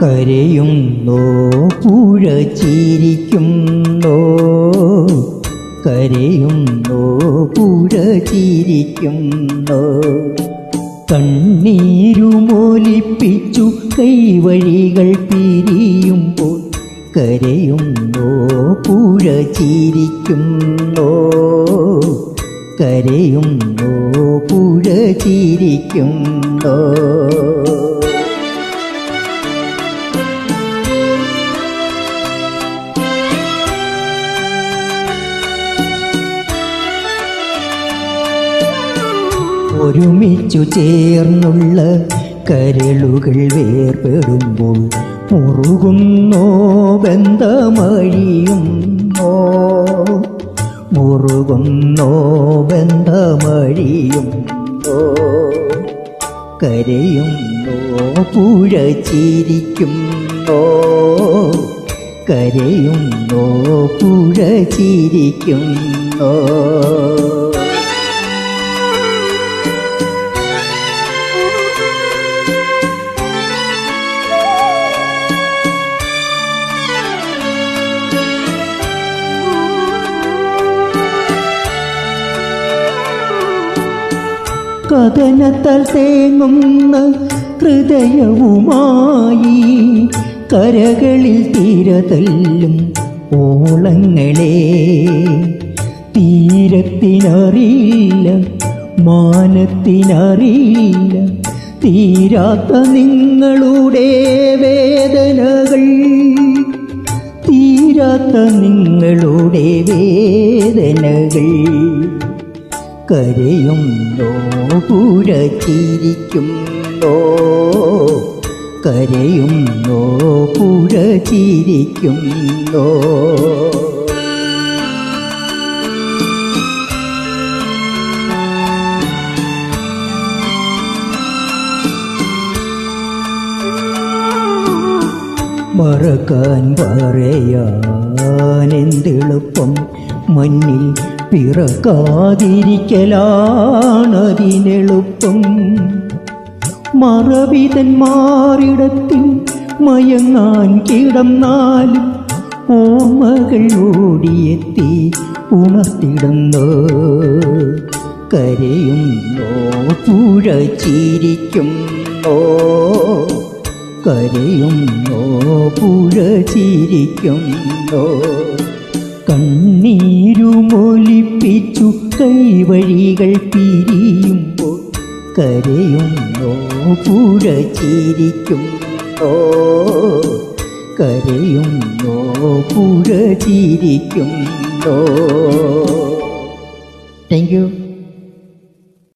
കരയുന്നോ പുഴ ചിരിക്കുന്നോ, കരയുന്നോ പുഴ ചിരിക്കുന്നോ. കണ്ണീരുമൊലിപ്പിച്ചു കൈവഴികൾ പിരിയുമ്പോൾ കരയുന്നോ പുഴ ചിരിക്കുന്നോ, കരയുന്നോ പുഴ ചിരിക്കുന്നോ. ഒരുമിച്ചു ചേർന്നുള്ള കരളുകൾ വേർപെടുമ്പോൾ മുറുകുന്നോ ബന്ധമഴിയുന്നോ, മുറുകുന്നോ ബന്ധമഴിയുന്നോ. കരയുന്നോ പുഴ ചിരിക്കുന്നോ, കരയുന്നോ പുഴ ചിരിക്കുന്നോ. കഥനത്താൽ തേങ്ങുന്ന ഹൃദയവുമായി കരകളിൽ തീരതല്ലും ഓളങ്ങളെ. തീരത്തിനറിയില്ല മാനത്തിനറിയില്ല തീരാത്ത നിങ്ങളുടെ വേദനകൾ, തീരാത്ത നിങ്ങളുടെ വേദനകൾ. കരയുന്നോ പുഴ ചിരിക്കുന്നോ, കരയുന്നോ പുഴ ചിരിക്കുന്നോ. മറക്കാൻ പറയാനെന്തെളുപ്പം, മഞ്ഞിൽ പിറക്കാതിരിക്കലാണതിനെളുപ്പം. മറവിതന്മാരിടത്തിൽ മയങ്ങാൻ കിടന്നാലും ഓർമ്മകൾ ഓടിയെത്തി ഉണർത്തിടുന്നു. കരയുന്നോ പുഴ ചിരിക്കുന്നോ, കരയുന്നോ പുഴ ചിരിക്കുന്നോ. കണ്ണീരുമൊലിപ്പിച്ചു കൈവഴികൾ പിരിയുമ്പോൾ കരയുന്നോ പുഴ ചിരിക്കുന്നോ, കരയുന്നോ പുഴ ചിരിക്കുന്നോ. Thank you.